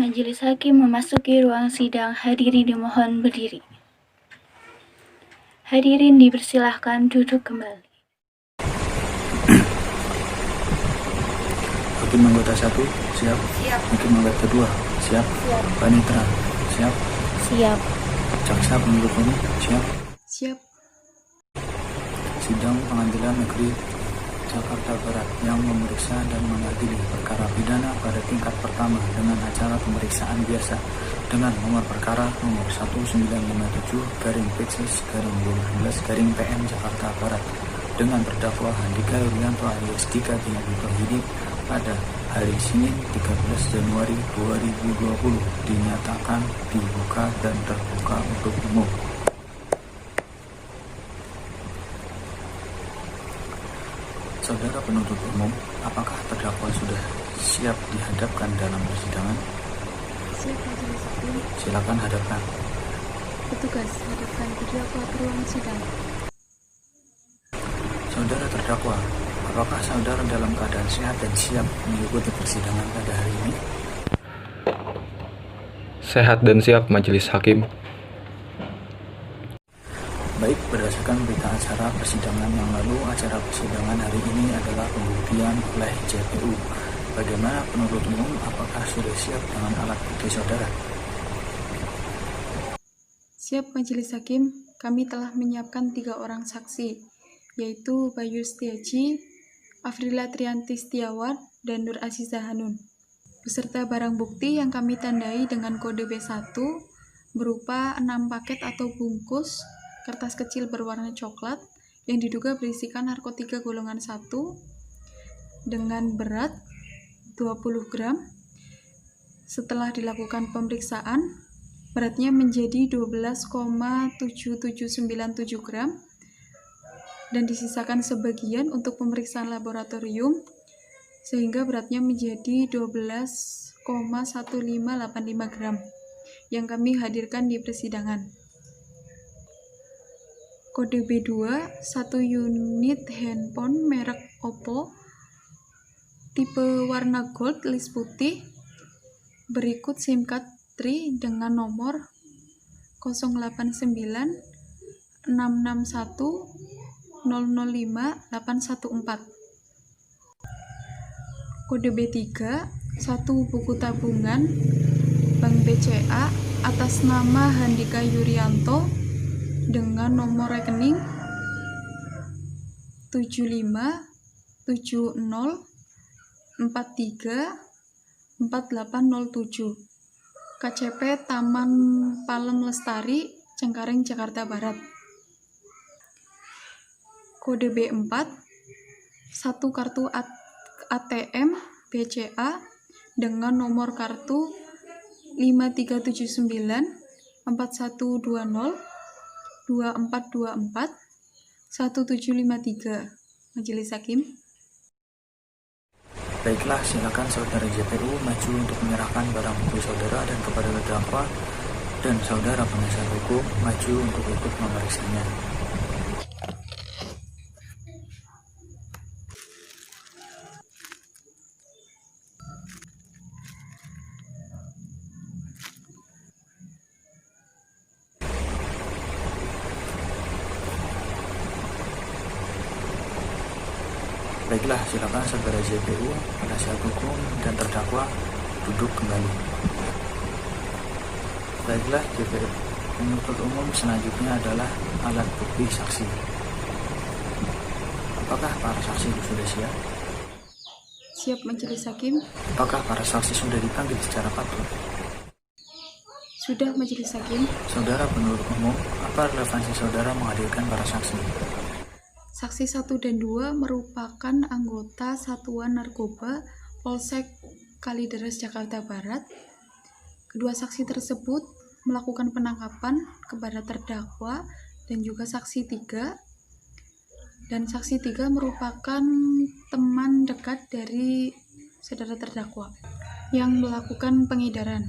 Majelis Hakim memasuki ruang sidang. Hadirin dimohon berdiri. Hadirin dipersilahkan duduk kembali. Hakim anggota 1, siap? Siap. Hakim anggota 2, siap? Siap. Panitera, siap? Siap. Jaksa penuntut umum, siap? Siap. Sidang Pengadilan Negeri Jakarta Barat yang memeriksa dan mengadili perkara pidana pada tingkat pertama dengan acara pemeriksaan biasa dengan nomor perkara nomor 1957-PCS-2012-PN Jakarta Barat dengan terdakwa Handika Yuryanto alias Dika Binadi Tohidi pada hari Senin 13 Januari 2020 dinyatakan dibuka dan terbuka untuk umum. Saudara penuntut umum, apakah terdakwa sudah siap dihadapkan dalam persidangan? Siap, Majelis Hakim. Silakan hadapkan. Petugas, hadapkan terdakwa ke ruang sidang. Saudara terdakwa, apakah saudara dalam keadaan sehat dan siap mengikuti persidangan pada hari ini? Sehat dan siap, Majelis Hakim. Baik, berdasarkan berita acara persidangan yang lalu, acara persidangan hari ini adalah pembuktian oleh JPU. Bagaimana penuntut umum, apakah sudah siap dengan alat bukti saudara? Siap, Majelis Hakim. Kami telah menyiapkan 3 orang saksi, yaitu Bayu Setiaji, Afrila Trianti Setiawan, dan Nur Aziza Hanun. Beserta barang bukti yang kami tandai dengan kode B1 berupa 6 paket atau bungkus kertas kecil berwarna coklat yang diduga berisikan narkotika golongan 1 dengan berat 20 gram. Setelah dilakukan pemeriksaan, beratnya menjadi 12,7797 gram dan disisakan sebagian untuk pemeriksaan laboratorium sehingga beratnya menjadi 12,1585 gram yang kami hadirkan di persidangan. Kode B2, 1 unit handphone merek Oppo, tipe warna gold list putih, berikut SIM card 3 dengan nomor 089 661 005 814. Kode B3, 1 buku tabungan Bank BCA atas nama Handika Yuryanto dengan nomor rekening 7570434807, KCP Taman Palem Lestari, Cengkareng, Jakarta Barat. Kode B4, 1 kartu ATM BCA dengan nomor kartu 5379 4120 2424 1753. Majelis Hakim. Baiklah, silakan saudara JPU maju untuk menyerahkan barang bukti saudara dan kepada terdakwa, dan saudara penasihat hukum maju untuk ikut memeriksanya. Baiklah, silakan saudara JPU, penasihat hukum, dan terdakwa duduk kembali. Baiklah, JPU. Penuntut umum selanjutnya adalah alat bukti saksi. Apakah para saksi sudah siap? Siap, Majelis Hakim. Apakah para saksi sudah dipanggil secara patut? Sudah, Majelis Hakim. Saudara penuntut umum, apa relevansi saudara menghadirkan para saksi? Saksi 1 dan 2 merupakan anggota Satuan Narkoba Polsek Kalideres, Jakarta Barat. Kedua saksi tersebut melakukan penangkapan kepada terdakwa dan juga saksi 3. Dan saksi 3 merupakan teman dekat dari saudara terdakwa yang melakukan pengedaran.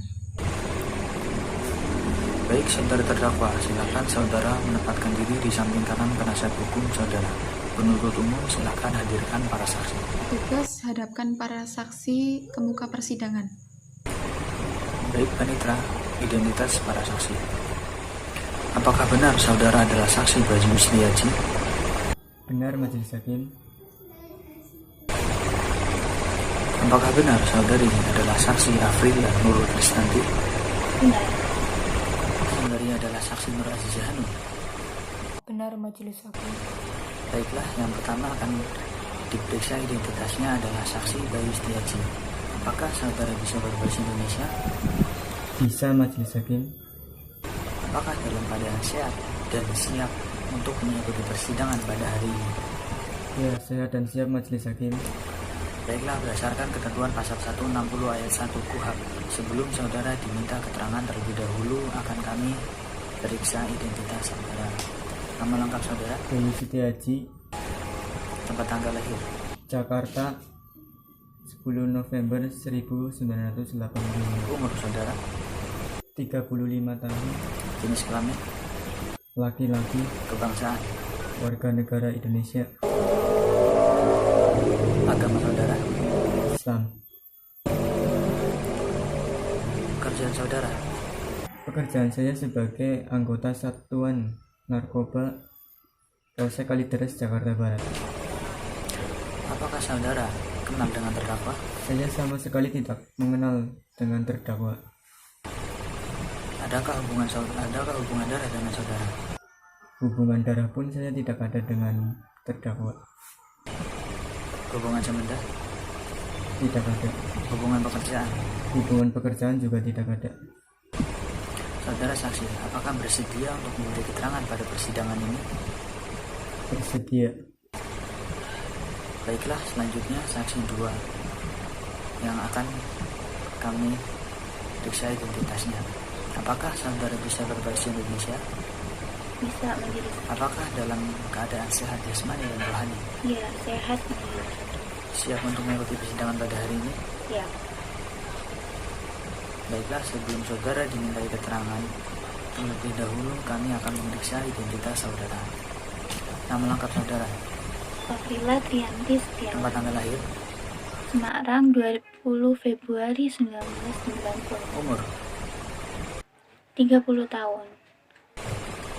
Baik, saudara terdakwa, silakan saudara menempatkan diri di samping kanan penasihat hukum saudara. Penuntut umum, silakan hadirkan para saksi. Tugas hadapkan para saksi ke muka persidangan. Baik Panitra, identitas para saksi. Apakah benar saudara adalah saksi Bayu Setiaji? Benar, Majelis Hakim. Apakah benar saudari adalah saksi Afrila Nurul Kristanti? Benar. Saudari adalah saksi Nur Azizah Hanum? Benar, Majelis Hakim. Baiklah, yang pertama akan diperiksa identitasnya adalah saksi Bayu Setiaji. Apakah saudara bisa berbahasa Indonesia? Bisa, Majelis Hakim. Apakah dalam keadaan sehat dan siap untuk mengikuti persidangan pada hari ini? Ya, sehat dan siap, Majelis Hakim. Baiklah, berdasarkan ketentuan pasal 160 ayat 1 KUHP, sebelum saudara diminta keterangan terlebih dahulu akan kami periksa identitas saudara. Nama lengkap saudara, Bayu Setiaji, tempat tanggal lahir, Jakarta, 10 November 1985. umur saudara, 35 tahun, jenis kelamin, laki-laki, kebangsaan, warga negara Indonesia, agama saudara, Islam. pekerjaan saudara, Pekerjaan saya sebagai anggota Satuan Narkoba Polsek Kalideres, Jakarta Barat. apakah saudara kenal dengan terdakwa? Saya sama sekali tidak mengenal dengan terdakwa. Adakah hubungan darah dengan saudara? Hubungan darah pun saya tidak ada dengan terdakwa. Hubungan semenda, Tidak ada. hubungan pekerjaan. Hubungan pekerjaan juga tidak ada. Saudara saksi, apakah bersedia untuk memberi keterangan pada persidangan ini? Bersedia. Baiklah, selanjutnya saksi 2 yang akan kami periksa identitasnya. Apakah saudara bisa berbahasa Indonesia? Bisa, Majelis. Apakah dalam keadaan sehat jasmani dan rohani? Ya, sehat, Majelis. Siap untuk mengikuti persidangan pada hari ini? Ya. Baiklah, sebelum saudara dimintai keterangan, terlebih dahulu kami akan memeriksa identitas saudara. Nama lengkap saudara, Afrila Trianti Setiawan, tempat tanggal lahir, Semarang, 20 Februari 1990. umur, 30 tahun.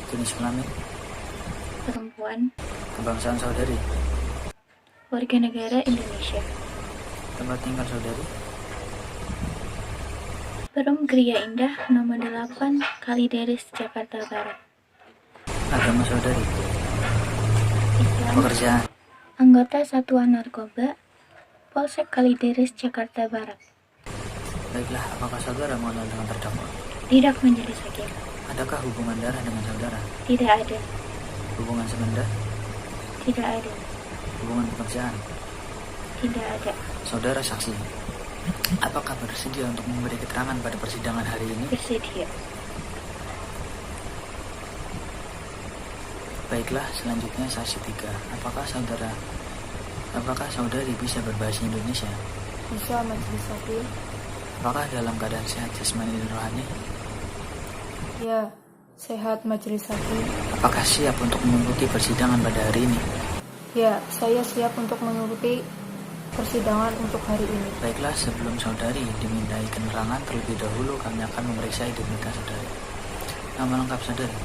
jenis kelamin, Perempuan, kebangsaan saudari, warga negara Indonesia. tempat tinggal saudari, Perum Gria Indah, nomor 8, Kalideres, Jakarta Barat. agama saudari, Islam, pekerjaan, anggota Satuan Narkoba, Polsek Kalideres, Jakarta Barat. Baiklah, apakah saudara mengenal dengan terdakwa? Tidak, Majelis Hakim. Adakah hubungan darah dengan saudara? Tidak ada. Hubungan semenda? Tidak ada. Hubungan pekerjaan? Tidak ada. Saudara saksi, apakah bersedia untuk memberi keterangan pada persidangan hari ini? Bersedia. Baiklah, selanjutnya saksi 3. Apakah saudari bisa berbahasa Indonesia? Bisa, Majelis Hakim. Apakah dalam keadaan sehat jasmani dan rohani? Ya, sehat, Majelis Hakim. Apakah siap untuk mengikuti persidangan pada hari ini? Ya, saya siap untuk mengikuti persidangan untuk hari ini. Baiklah, sebelum saudari dimintai keterangan terlebih dahulu, kami akan memeriksa identitas saudari. Nama lengkap saudari,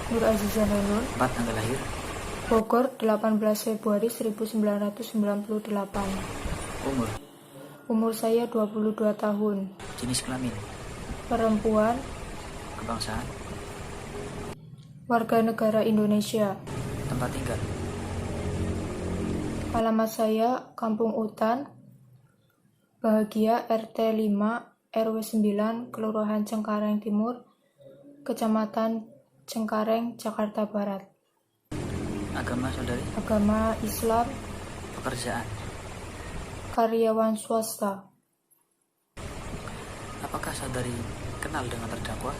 Nur Azizah Hanum, tempat tanggal lahir, Bogor, 18 Februari 1998. umur, Umur saya 22 tahun. jenis kelamin, Perempuan, kebangsaan, warga negara Indonesia. tempat tinggal, Alamat saya Kampung Utan, Bahagia RT 5 RW 9, Kelurahan Cengkareng Timur, Kecamatan Cengkareng, Jakarta Barat. agama saudari, Agama Islam, pekerjaan. karyawan swasta. Apakah saudari kenal dengan terdakwa?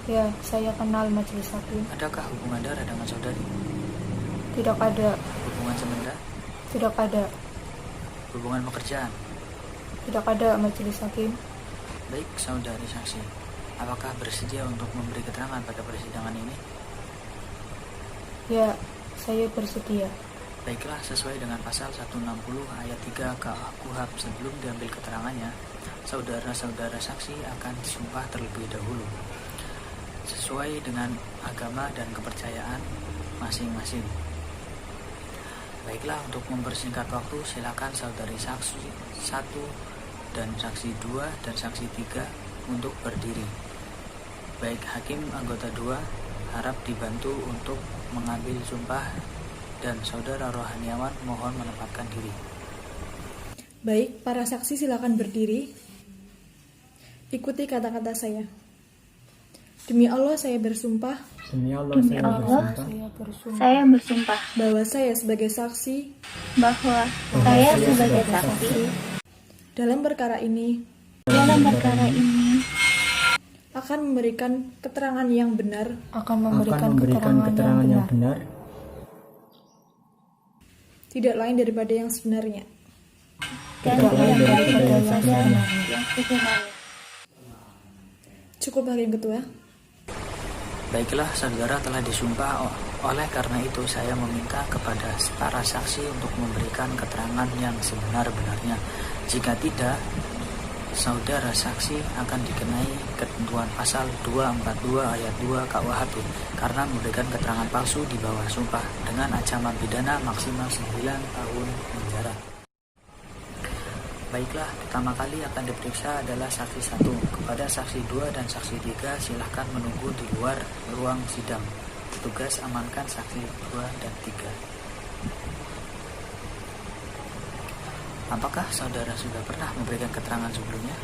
Ya, saya kenal Majelis Hakim. Adakah hubungan darah dengan saudari? Tidak ada, Hubungan semenda? tidak ada, Hubungan pekerjaan? tidak ada Majelis Hakim. Baik, saudari saksi, apakah bersedia untuk memberi keterangan pada persidangan ini? Ya, saya bersedia. Baiklah, sesuai dengan pasal 160 ayat 3 KUHP, sebelum diambil keterangannya, saudara-saudara saksi akan disumpah terlebih dahulu sesuai dengan agama dan kepercayaan masing-masing. Baiklah, untuk mempersingkat waktu, silakan saudari saksi 1 dan saksi 2 dan saksi 3 untuk berdiri. Baik hakim anggota 2 harap dibantu untuk mengambil sumpah dan saudara Rohaniawan mohon menempatkan diri. Baik, para saksi silakan berdiri. Ikuti kata-kata saya. Demi Allah saya bersumpah Demi Allah Demi saya Allah, bersumpah saya bersumpah bahwa saya sebagai saksi bahwa saya sebagai saksi dalam perkara ini dalam perkara ini akan memberikan keterangan yang benar akan memberikan keterangan yang benar tidak lain daripada yang sebenarnya. dan tidak lain tidak daripada yang daripada sebenarnya. yang sebenarnya. Cukup Hakim Ketua. Baiklah, saudara telah disumpah. Oleh karena itu saya meminta kepada para saksi untuk memberikan keterangan yang sebenar-benarnya. Jika tidak, saudara saksi akan dikenai ketentuan pasal 242 ayat 2 KUHP karena memberikan keterangan palsu di bawah sumpah dengan ancaman pidana maksimal 9 tahun penjara. Baiklah, pertama kali akan diperiksa adalah saksi 1. Kepada saksi 2 dan saksi 3 silahkan menunggu di luar ruang sidang. Petugas amankan saksi 2 dan 3. Apakah saudara sudah pernah memberikan keterangan sebelumnya?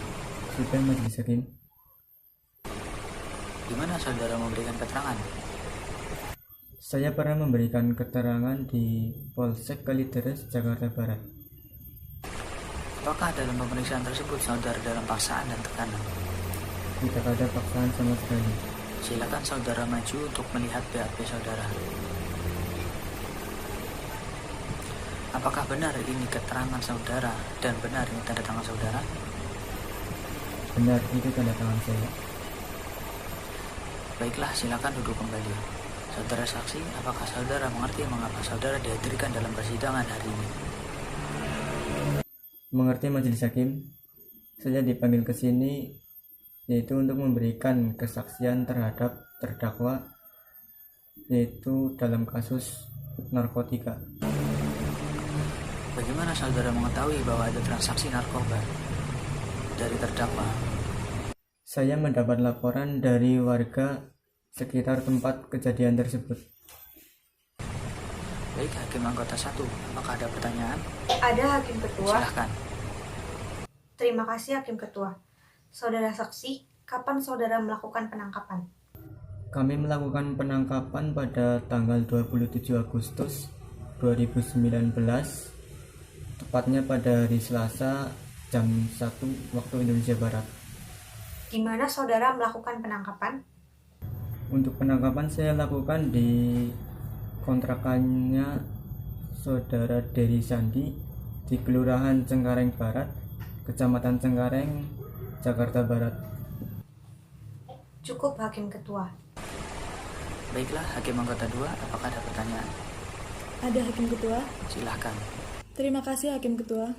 sudah Majelis Hakim. Di mana saudara memberikan keterangan? Saya pernah memberikan keterangan di Polsek Kalideres, Jakarta Barat. Apakah dalam pemeriksaan tersebut saudara dalam paksaan dan tekanan? Tidak ada paksaan sama sekali. Silakan saudara maju untuk melihat BAP saudara. Apakah benar ini keterangan saudara dan benar ini tanda tangan saudara? Benar, itu tanda tangan saya. Baiklah, silakan duduk kembali. Saudara saksi, apakah saudara mengerti mengapa saudara dihadirkan dalam persidangan hari ini? Mengerti Majelis Hakim, saya dipanggil ke sini yaitu untuk memberikan kesaksian terhadap terdakwa yaitu dalam kasus narkotika. Bagaimana saudara mengetahui bahwa ada transaksi narkoba dari terdakwa? Saya mendapat laporan dari warga sekitar tempat kejadian tersebut. Baik, hakim anggota 1, apakah ada pertanyaan? Ada Hakim Ketua. Silahkan. Terima kasih Hakim Ketua. Saudara saksi, kapan saudara melakukan penangkapan? Kami melakukan penangkapan pada tanggal 27 Agustus 2019, tepatnya pada hari Selasa jam 1 waktu Indonesia Barat. Di mana saudara melakukan penangkapan? Untuk penangkapan saya lakukan di kontrakannya Saudara Dery Sandi di Kelurahan Cengkareng Barat, Kecamatan Cengkareng, Jakarta Barat. Cukup Hakim Ketua. Baiklah, hakim anggota 2, apakah ada pertanyaan? Ada Hakim Ketua. Silahkan. Terima kasih Hakim Ketua.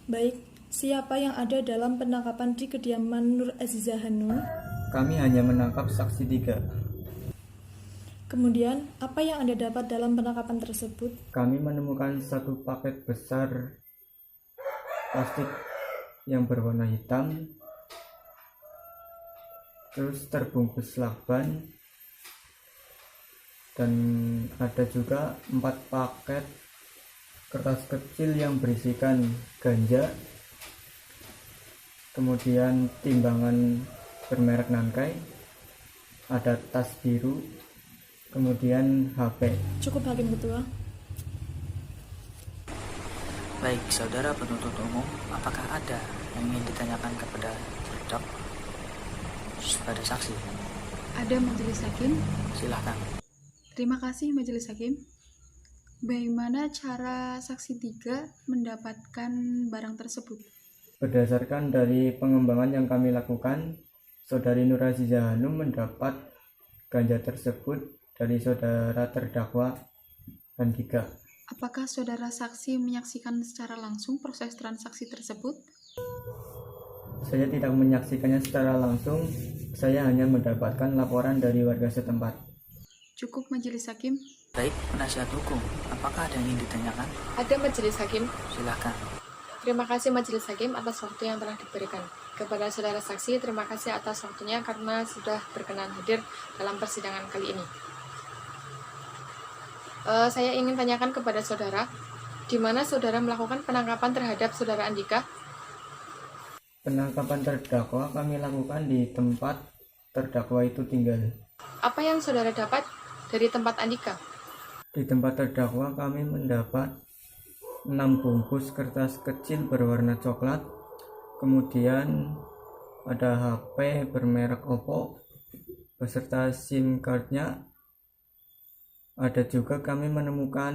Baik, siapa yang ada dalam penangkapan di kediaman Nur Azizah Hanun? Kami hanya menangkap saksi 3. Kemudian, apa yang Anda dapat dalam penangkapan tersebut? Kami menemukan satu paket besar plastik yang berwarna hitam, terus terbungkus lakban, dan ada juga 4 paket kertas kecil yang berisikan ganja, kemudian timbangan bermerek Nankai, ada tas biru, kemudian HP. Cukup Hakim Ketua. Baik, saudara penuntut umum, apakah ada yang ingin ditanyakan kepada saksi? Ada Majelis Hakim. Silahkan. Terima kasih Majelis Hakim. Bagaimana cara saksi 3 mendapatkan barang tersebut? Berdasarkan dari pengembangan yang kami lakukan, Saudari Nur Azizah Hanum mendapat ganja tersebut dari saudara terdakwa Andika. Apakah saudara saksi menyaksikan secara langsung proses transaksi tersebut? Saya tidak menyaksikannya secara langsung, saya hanya mendapatkan laporan dari warga setempat. Cukup Majelis Hakim. Baik, penasihat hukum, apakah ada yang ingin ditanyakan? Ada Majelis Hakim. Silahkan. Terima kasih Majelis Hakim atas waktu yang telah diberikan. Kepada saudara saksi, terima kasih atas waktunya karena sudah berkenan hadir dalam persidangan kali ini. Saya ingin tanyakan kepada saudara, di mana saudara melakukan penangkapan terhadap saudara Andika? Penangkapan terdakwa kami lakukan di tempat terdakwa itu tinggal. Apa yang saudara dapat dari tempat Andika? Di tempat terdakwa kami mendapat 6 bungkus kertas kecil berwarna coklat, kemudian ada HP bermerek Oppo beserta SIM cardnya. Ada juga kami menemukan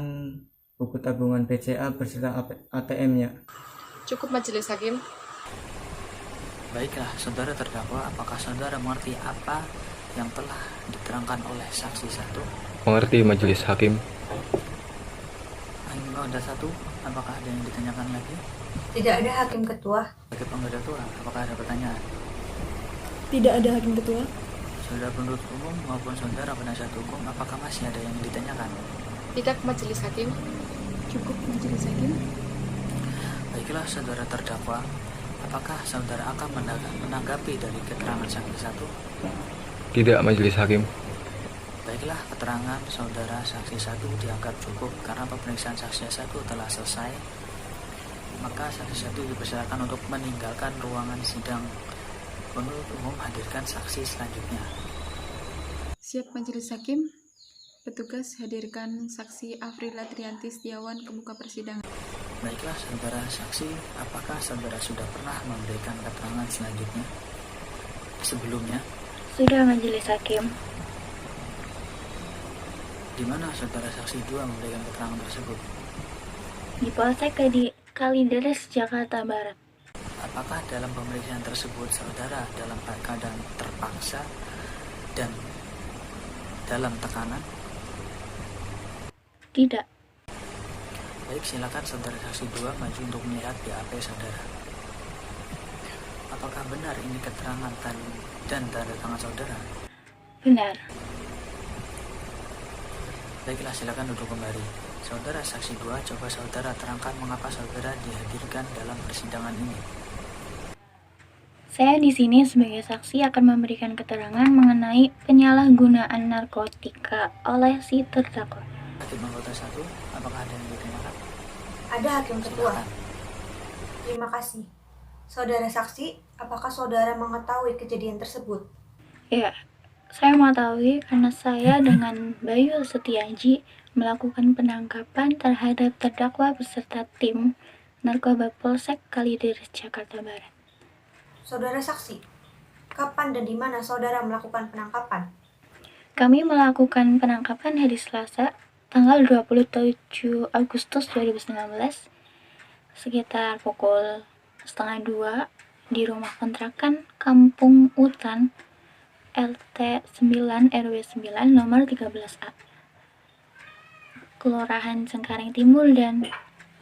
buku tabungan BCA beserta ATM-nya. Cukup Majelis Hakim. Baiklah, saudara terdakwa, apakah saudara mengerti apa yang telah diterangkan oleh saksi satu? Mengerti Majelis Hakim. Hakim Pengada satu, apakah ada yang ditanyakan lagi? Tidak ada Hakim Ketua. Hakim Pengada dua, apakah ada pertanyaan? Tidak ada Hakim Ketua. Saudara penuntut umum maupun saudara penasihat hukum, apakah masih ada yang ditanyakan? Tidak Majelis Hakim. Cukup Majelis Hakim. Baiklah, saudara terdakwa, apakah saudara akan menanggapi dari keterangan saksi satu? Tidak Majelis Hakim. Baiklah, keterangan saudara saksi satu dianggap cukup karena pemeriksaan saksi satu telah selesai. Maka saksi satu dipersilakan untuk meninggalkan ruangan sidang. Penuntut umum hadirkan saksi selanjutnya. Siap Majelis Hakim. Petugas hadirkan saksi Afrila Trianti Setiawan ke muka persidangan. Baiklah, saudara saksi, apakah saudara sudah pernah memberikan keterangan selanjutnya? Sebelumnya, Sudah Majelis Hakim. di mana saudara saksi 2 memberikan keterangan tersebut? Di Polsek Kalideres, Jakarta Barat. Apakah dalam pemeriksaan tersebut saudara dalam keadaan terpaksa dan dalam tekanan? Tidak. Baik, silakan saudara saksi 2 maju untuk melihat BAP saudara. Apakah benar ini keterangan dan tanda tangan saudara? Benar. Baiklah, silakan duduk kembali. Saudara saksi 2, coba saudara terangkan mengapa saudara dihadirkan dalam persidangan ini. Saya di sini sebagai saksi akan memberikan keterangan mengenai penyalahgunaan narkotika oleh si terdakwa. Hakim anggota 1, apakah ada yang ditanyakan? Ada Hakim Ketua. Silakan. Terima kasih. Saudara saksi, apakah saudara mengetahui kejadian tersebut? Ya, saya mengetahui karena saya dengan Bayu Setiaji melakukan penangkapan terhadap terdakwa beserta tim narkoba Polsek Kalideres, Jakarta Barat. Saudara saksi, kapan dan di mana saudara melakukan penangkapan? Kami melakukan penangkapan hari Selasa, tanggal 27 Agustus 2019, sekitar pukul 1:30 di rumah kontrakan Kampung Utan, LT 9 RW 9 nomor 13A, Kelurahan Cengkareng Timur dan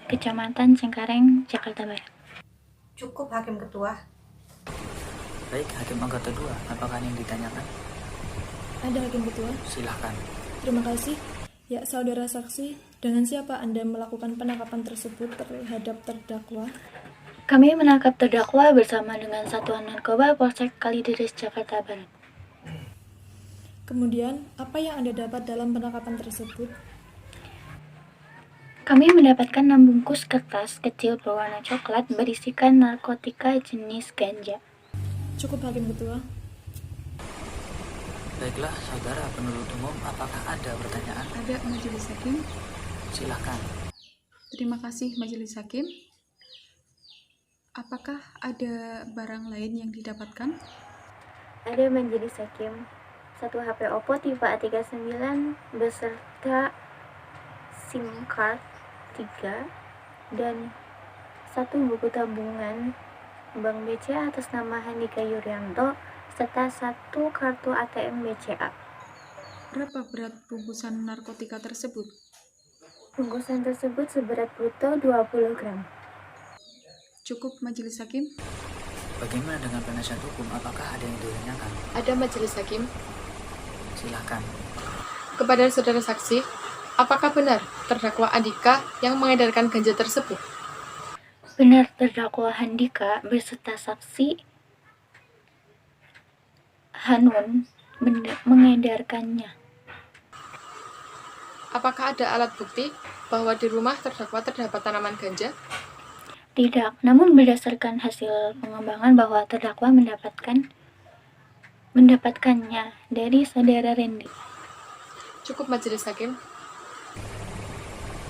Kecamatan Cengkareng, Jakarta Barat. Cukup Hakim Ketua. Baik, Hakim anggota 2, apakah ada yang ditanyakan? Ada Hakim Ketua. Silahkan. Terima kasih. Ya, saudara saksi, dengan siapa Anda melakukan penangkapan tersebut terhadap terdakwa? Kami menangkap terdakwa bersama dengan Satuan Narkoba Polsek Kalideres, Jakarta Barat. Kemudian, apa yang Anda dapat dalam penangkapan tersebut? Kami mendapatkan 6 bungkus kertas kecil berwarna coklat berisikan narkotika jenis ganja. Cukup Hakim Ketua. Baiklah, saudara penuntut umum, apakah ada pertanyaan? Ada Majelis Hakim. Silahkan. Terima kasih Majelis Hakim. Apakah ada barang lain yang didapatkan? Ada Majelis Hakim. 1 HP Oppo tipe A39 beserta SIM card 3 dan 1 buku tabungan Bank BCA atas nama Handika Yuryanto serta 1 kartu ATM BCA. Berapa berat bungkusan narkotika tersebut? Bungkusan tersebut seberat bruto 20 gram. Cukup Majelis Hakim. Bagaimana dengan penasihat hukum? Apakah ada yang ditanyakan? Ada majelis hakim. Silakan. Kepada saudara saksi, apakah benar terdakwa Andika yang mengedarkan ganja tersebut? Benar, terdakwa Handika beserta saksi Hanun mengedarkannya. Apakah ada alat bukti bahwa di rumah terdakwa terdapat tanaman ganja? Tidak, namun berdasarkan hasil pengembangan bahwa terdakwa mendapatkannya dari saudara Randy. Cukup majelis hakim.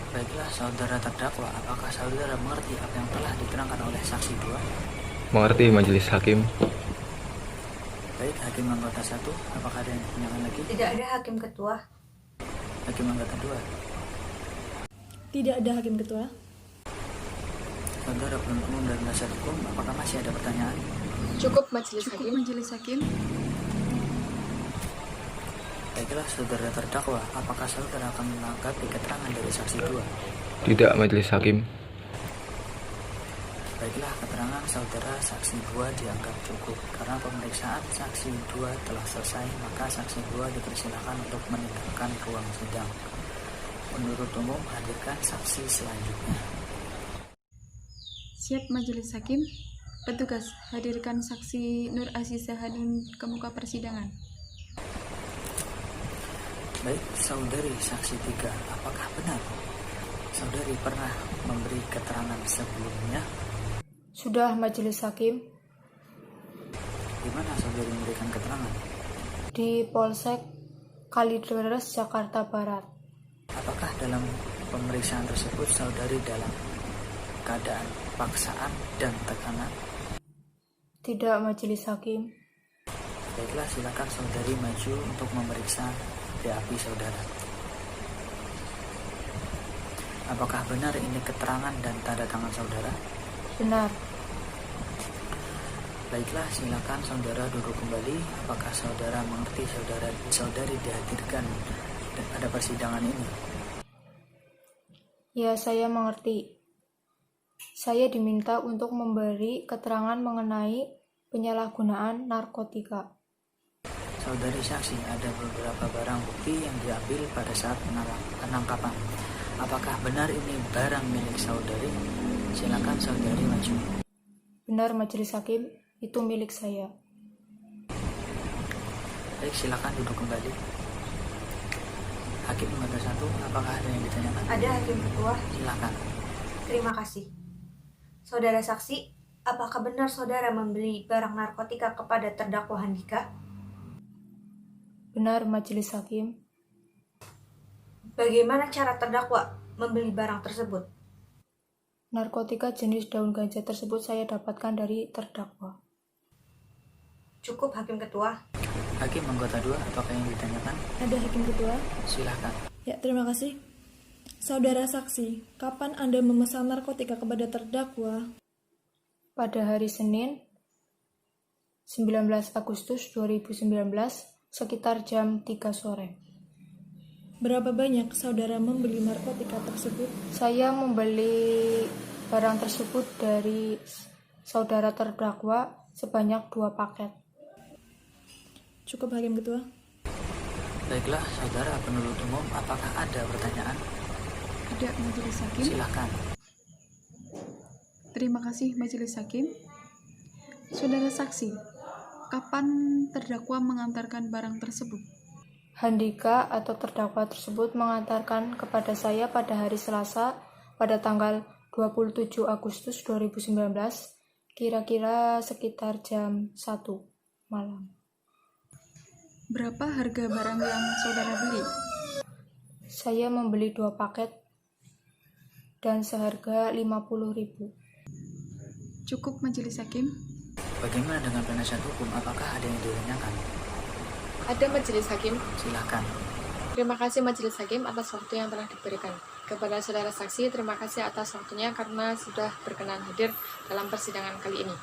Baiklah, saudara terdakwa, apakah saudara mengerti apa yang telah diterangkan oleh saksi 2? Mengerti majelis hakim. Baik, hakim anggota 1, apakah ada yang ditanyakan lagi? Tidak ada hakim ketua. Hakim anggota 2. Tidak ada hakim ketua. Saudara penuntut umum dan penasihat hukum, apakah masih ada pertanyaan? Cukup majelis Cukup hakim. majelis hakim. Baiklah, saudara terdakwa, apakah saudara akan menanggapi keterangan dari saksi 2? Tidak majelis hakim. Baiklah, keterangan saudara saksi 2 dianggap cukup. Karena pemeriksaan saksi 2 telah selesai, maka saksi 2 dipersilakan untuk meninggalkan ruang sidang. Penuntut umum, hadirkan saksi selanjutnya. Siap majelis hakim. Petugas, hadirkan saksi Nur Azizah Hanun ke muka persidangan. Baik, saudari saksi 3, apakah benar saudari pernah memberi keterangan sebelumnya? Sudah majelis hakim. Di mana saudari memberikan keterangan? Di Polsek Kalideres, Jakarta Barat. Apakah dalam pemeriksaan tersebut saudari dalam keadaan paksaan dan tekanan? Tidak majelis hakim. Baiklah, silakan saudari maju untuk memeriksa BAP saudara. Apakah benar ini keterangan dan tanda tangan saudara? Benar. Baiklah, silakan saudara duduk kembali. Apakah saudara mengerti saudari dihadirkan pada persidangan ini? Ya, saya mengerti. Saya diminta untuk memberi keterangan mengenai penyalahgunaan narkotika. Saudari saksi, ada beberapa barang bukti yang diambil pada saat penangkapan. Apakah benar ini barang milik saudari? Silakan saudari maju. Benar majelis hakim, itu milik saya. Baik, silakan duduk kembali. Hakim anggota 1, apakah ada yang ditanyakan? Ada hakim ketua. Silakan. Terima kasih. Saudara saksi, apakah benar saudara membeli barang narkotika kepada terdakwa Handika? Benar majelis hakim. Bagaimana cara terdakwa membeli barang tersebut? Narkotika jenis daun ganja tersebut saya dapatkan dari terdakwa. Cukup hakim ketua. Hakim anggota 2, apakah yang ditanyakan? Ada hakim ketua. Silakan. Ya, terima kasih. Saudara saksi, kapan Anda memesan narkotika kepada terdakwa? Pada hari Senin, 19 Agustus 2019, sekitar jam 3 sore. Berapa banyak saudara membeli narkotika tersebut? Saya membeli barang tersebut dari saudara terdakwa sebanyak 2 paket. Cukup hakim ketua. Baiklah, saudara penuntut umum, apakah ada pertanyaan? Ada majelis hakim. Silakan. Terima kasih majelis hakim. Saudara saksi, kapan terdakwa mengantarkan barang tersebut? Handika atau terdakwa tersebut mengantarkan kepada saya pada hari Selasa pada tanggal 27 Agustus 2019, kira-kira sekitar jam 1 malam. Berapa harga barang yang saudara beli? Saya membeli 2 paket dan seharga 50.000. Cukup majelis hakim. Bagaimana dengan penasihat hukum? Apakah ada yang ditanyakan? Ada majelis hakim. Silakan. Terima kasih majelis hakim atas waktu yang telah diberikan. Kepada saudara saksi, terima kasih atas waktunya karena sudah berkenan hadir dalam persidangan kali ini.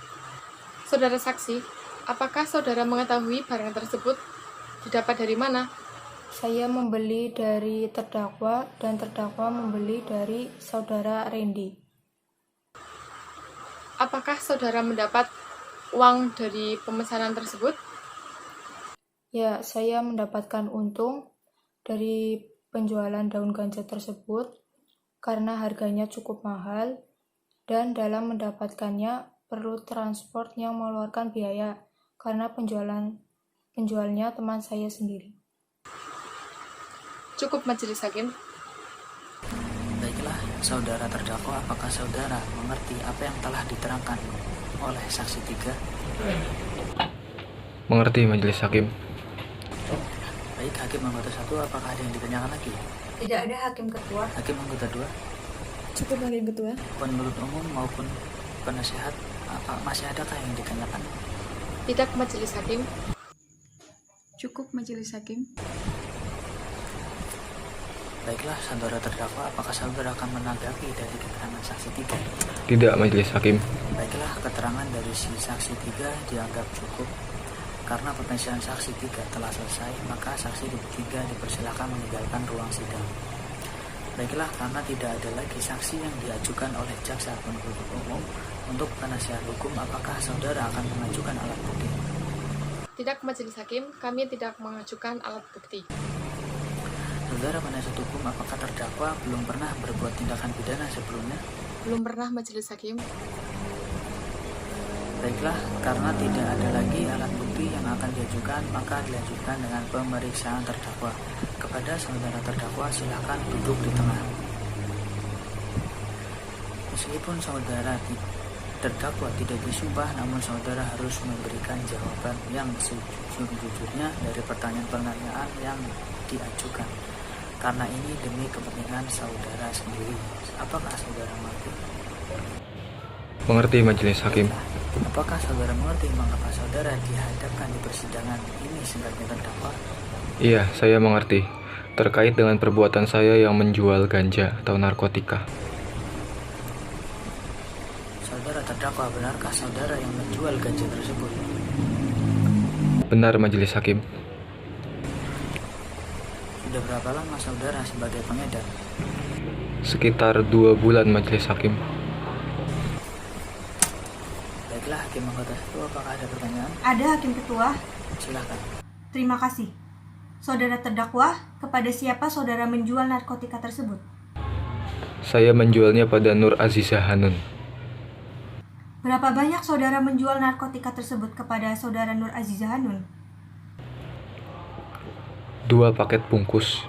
Saudara saksi, apakah saudara mengetahui barang tersebut didapat dari mana? Saya membeli dari terdakwa dan terdakwa membeli dari saudara Randy. Apakah saudara mendapat uang dari pemesanan tersebut? Ya, saya mendapatkan untung dari penjualan daun ganja tersebut karena harganya cukup mahal dan dalam mendapatkannya perlu transport yang mengeluarkan biaya karena penjualnya teman saya sendiri. Cukup majelis hakim. Baiklah, saudara terdakwa, apakah saudara mengerti apa yang telah diterangkan oleh saksi 3? Mengerti majelis hakim. Baik, hakim anggota 1, apakah ada yang ditanyakan lagi? Tidak ada hakim ketua. Hakim anggota 2, Cukup hakim ketua. penuntut umum maupun penasehat, masih adakah yang ditanyakan? Tidak majelis hakim. Cukup majelis hakim. Baiklah, saudara terdakwa, apakah saudara akan menanggapi dari keterangan saksi 3? Tidak majelis hakim. Baiklah, keterangan dari si saksi 3 dianggap cukup. Karena pemeriksaan saksi 3 telah selesai, maka saksi 3 dipersilakan meninggalkan ruang sidang. Baiklah, karena tidak ada lagi saksi yang diajukan oleh jaksa penuntut umum untuk penasihat hukum, apakah saudara akan mengajukan alat bukti? Tidak majelis hakim, kami tidak mengajukan alat bukti. Saudara penasihat hukum, apakah terdakwa belum pernah berbuat tindakan pidana sebelumnya? Belum pernah majelis hakim. Baiklah, karena tidak ada lagi alat bukti yang akan diajukan, maka dilanjutkan dengan pemeriksaan terdakwa. Kepada saudara terdakwa, silakan duduk di tengah. Meskipun saudara terdakwa tidak disumpah, namun saudara harus memberikan jawaban yang sejujurnya dari pertanyaan-pertanyaan yang diajukan. Karena ini demi kepentingan saudara sendiri. Apakah saudara mengerti? Mengerti majelis hakim. Apakah saudara mengerti mengapa saudara dihadapkan di persidangan ini sebagai terdakwa? Iya, saya mengerti. Terkait dengan perbuatan saya yang menjual ganja atau narkotika. Saudara terdakwa, benarkah saudara yang menjual ganja tersebut? Benar majelis hakim. Sudah berapa lama saudara sebagai pengedar? Sekitar 2 bulan majelis hakim. Baiklah, hakim anggota 1, apakah ada pertanyaan? Ada hakim ketua. Silakan. Terima kasih. Saudara terdakwa, kepada siapa saudara menjual narkotika tersebut? Saya menjualnya pada Nur Azizah Hanun. Berapa banyak saudara menjual narkotika tersebut kepada saudara Nur Azizah Hanun? 2 paket bungkus.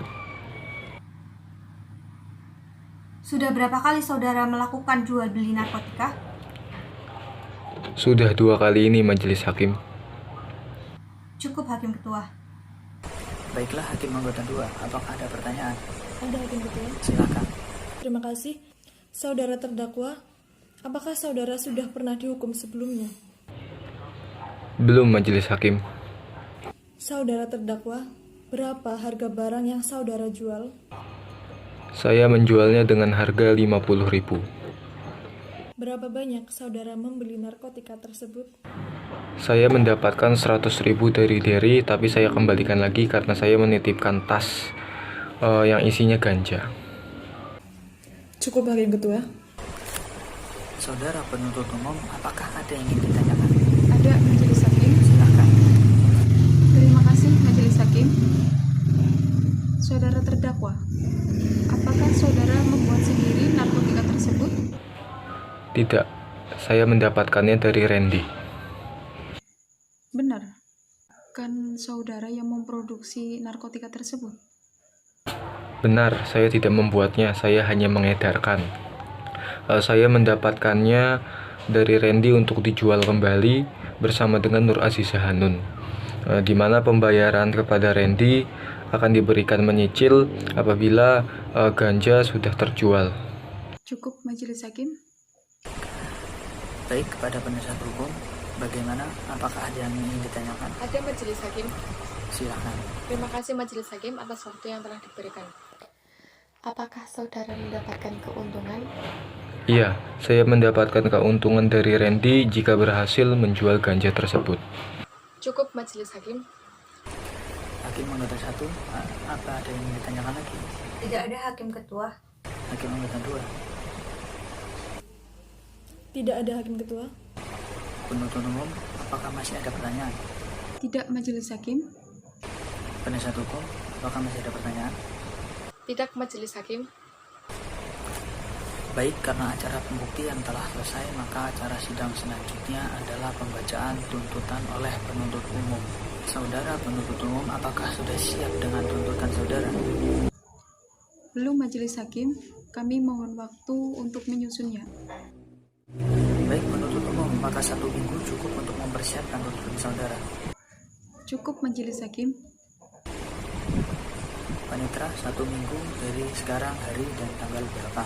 Sudah berapa kali saudara melakukan jual beli narkotika? Sudah 2 kali ini majelis hakim. Cukup hakim ketua. Baiklah, hakim anggota 2, apakah ada pertanyaan? Ada hakim ketua. Silakan. Terima kasih. Saudara terdakwa, apakah saudara sudah pernah dihukum sebelumnya? Belum majelis hakim. Saudara terdakwa, berapa harga barang yang saudara jual? Saya menjualnya dengan harga 50.000. Berapa banyak saudara membeli narkotika tersebut? Saya mendapatkan 100.000 dari Derry, tapi saya kembalikan lagi karena saya menitipkan tas yang isinya ganja. Cukup hakim ketua. Saudara penuntut umum, apakah ada yang ingin ditanyakan? Ada majelis hakim. Silakan. Terima kasih majelis hakim. Saudara terdakwa, apakah saudara membuat sendiri narkotika tersebut? Tidak, saya mendapatkannya dari Randy. Benar. Kan saudara yang memproduksi narkotika tersebut? Benar, saya tidak membuatnya, saya hanya mengedarkan. Saya mendapatkannya dari Randy untuk dijual kembali bersama dengan Nur Azizah Hanun, di mana pembayaran kepada Randy akan diberikan menyicil apabila ganja sudah terjual. Cukup majelis hakim. Baik, kepada penasihat hukum, bagaimana? Apakah ada yang ingin ditanyakan? Ada majelis hakim. Silakan. Terima kasih majelis hakim atas waktu yang telah diberikan. Apakah saudara mendapatkan keuntungan? Iya, saya mendapatkan keuntungan dari Randy jika berhasil menjual ganja tersebut. Cukup majelis hakim. Hakim anggota 1, apa ada yang ingin ditanyakan lagi? Tidak ada hakim ketua. Hakim anggota 2. Tidak ada hakim ketua. penuntut umum, apakah masih ada pertanyaan? Tidak, Majelis Hakim. Penasihat hukum, apakah masih ada pertanyaan? Tidak, Majelis Hakim. Baik, karena acara pembuktian telah selesai, maka acara sidang selanjutnya adalah pembacaan tuntutan oleh penuntut umum. Saudara penuntut umum, apakah sudah siap dengan tuntutan saudara? Belum, Majelis Hakim. Kami mohon waktu untuk menyusunnya. Baik penuntut umum, maka 1 minggu cukup untuk mempersiapkan tuntutan saudara. Cukup, Majelis Hakim. Panitra, 1 minggu dari sekarang hari dan tanggal berapa?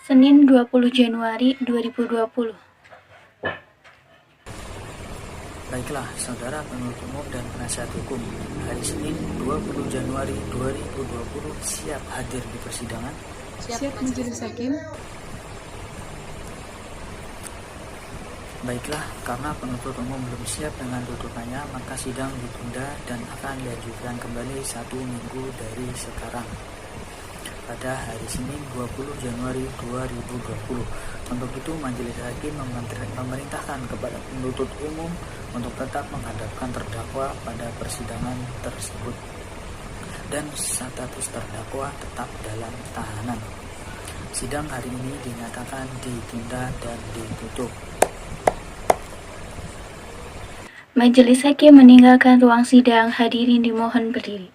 Senin 20 Januari 2020. Baiklah, saudara penuntut umum dan penasihat hukum, hari Senin 20 Januari 2020 siap hadir di persidangan? Siap, Majelis Hakim. Baiklah, karena penuntut umum belum siap dengan tuntutannya, maka sidang ditunda dan akan diajukan kembali 1 minggu dari sekarang, pada hari Senin 20 Januari 2020. Untuk itu, Majelis Hakim memerintahkan kepada penuntut umum untuk tetap menghadapkan terdakwa pada persidangan tersebut, dan status terdakwa tetap dalam tahanan. Sidang hari ini dinyatakan ditunda dan ditutup. Majelis Hakim meninggalkan ruang sidang, hadirin dimohon berdiri.